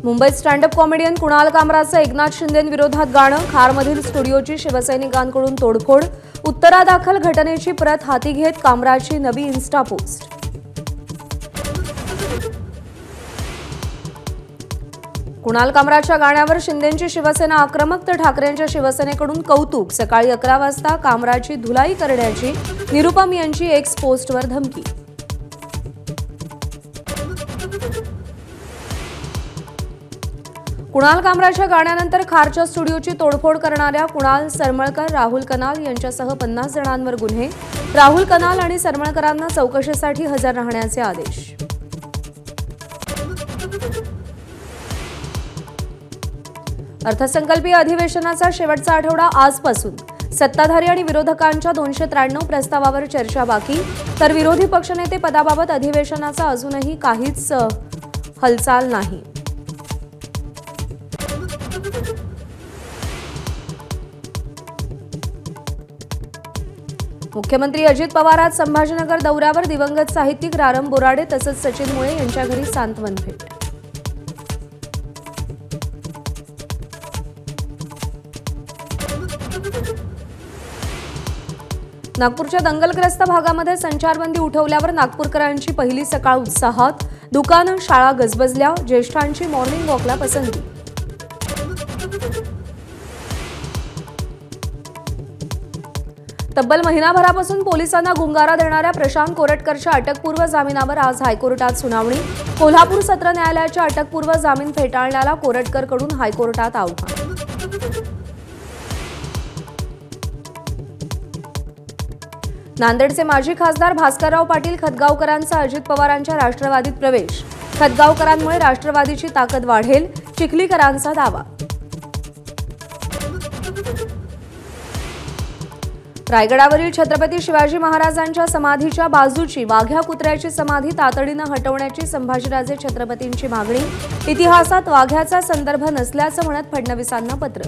मुंबईत stand up comedian Kunal कामराचं Eknath शिंदेंविरोधात गाणं, खारमधील स्टुडिओची शिवसैनिकांकडून तोडफोड, उत्तरादाखल घटनेची प्रत हाती घेत कामराची नवी इन्स्टा पोस्ट. कुणाल कामराच्या गाण्यावर शिंदेंची शिवसेना आक्रमक तर ठाकरेंच्या शिवसेनेकडून कौतुक. सकाळी 11 वाजता कामराची धुलाई करण्याची निरुपम यांची एक्स पोस्टवर धमकी. कुणाल कामराच्या गाण्यानंतर खारच्या स्टुडिओची तोडफोड करणाऱ्या कुणाल, सरमळकर, राहुल कनाल यांच्यासह 50 जणांवर गुन्हे. राहुल कनाल आणि सरमळकरांना चौकशीसाठी हजर राहण्याचे आदेश. अर्थसंकल्पीय अधिवेशनाचा शेवटचा आठवडा आजपासून. सत्ताधारी आणि विरोधकांच्या 293 प्रस्तावावर चर्चा बाकी, तर विरोधी पक्षनेते पदाबाबत अधिवेशनाचा अजूनही काहीच हालचाल नाही. मुख्यमंत्री अजित पवार आज संभाजीनगर दौऱ्यावर. दिवंगत साहित्यिक रारम बोराडे तसंच सचिन मुळे यांच्या घरी सांत्वन भेट. नागपूरच्या दंगलग्रस्त भागामध्ये संचारबंदी उठवल्यावर नागपूरकरांची पहिली सकाळ उत्साहात. दुकानं, शाळा गजबजल्या. ज्येष्ठांची मॉर्निंग वॉकला पसंती. तब्बल महिनाभरापासून पोलिसांना गुंगारा देणाऱ्या प्रशांत कोरटकरच्या अटकपूर्व जामिनावर आज हायकोर्टात सुनावणी. कोल्हापूर सत्र न्यायालयाच्या अटकपूर्व जामीन फेटाळण्याला कोरटकरकडून हायकोर्टात आव्हान. नांदेडचे माजी खासदार भास्करराव पाटील खतगावकरांचा अजित पवारांच्या राष्ट्रवादीत प्रवेश. खतगावकरांमुळे राष्ट्रवादीची ताकद वाढेल, चिखलीकरांचा दावा. रायगडावरील छत्रपती शिवाजी महाराजांच्या समाधीच्या बाजूची वाघ्या कुत्र्याची समाधी तातडीनं हटवण्याची संभाजीराजे छत्रपतींची मागणी. इतिहासात वाघ्याचा संदर्भ नसल्याचं म्हणत फडणवीसांना पत्र.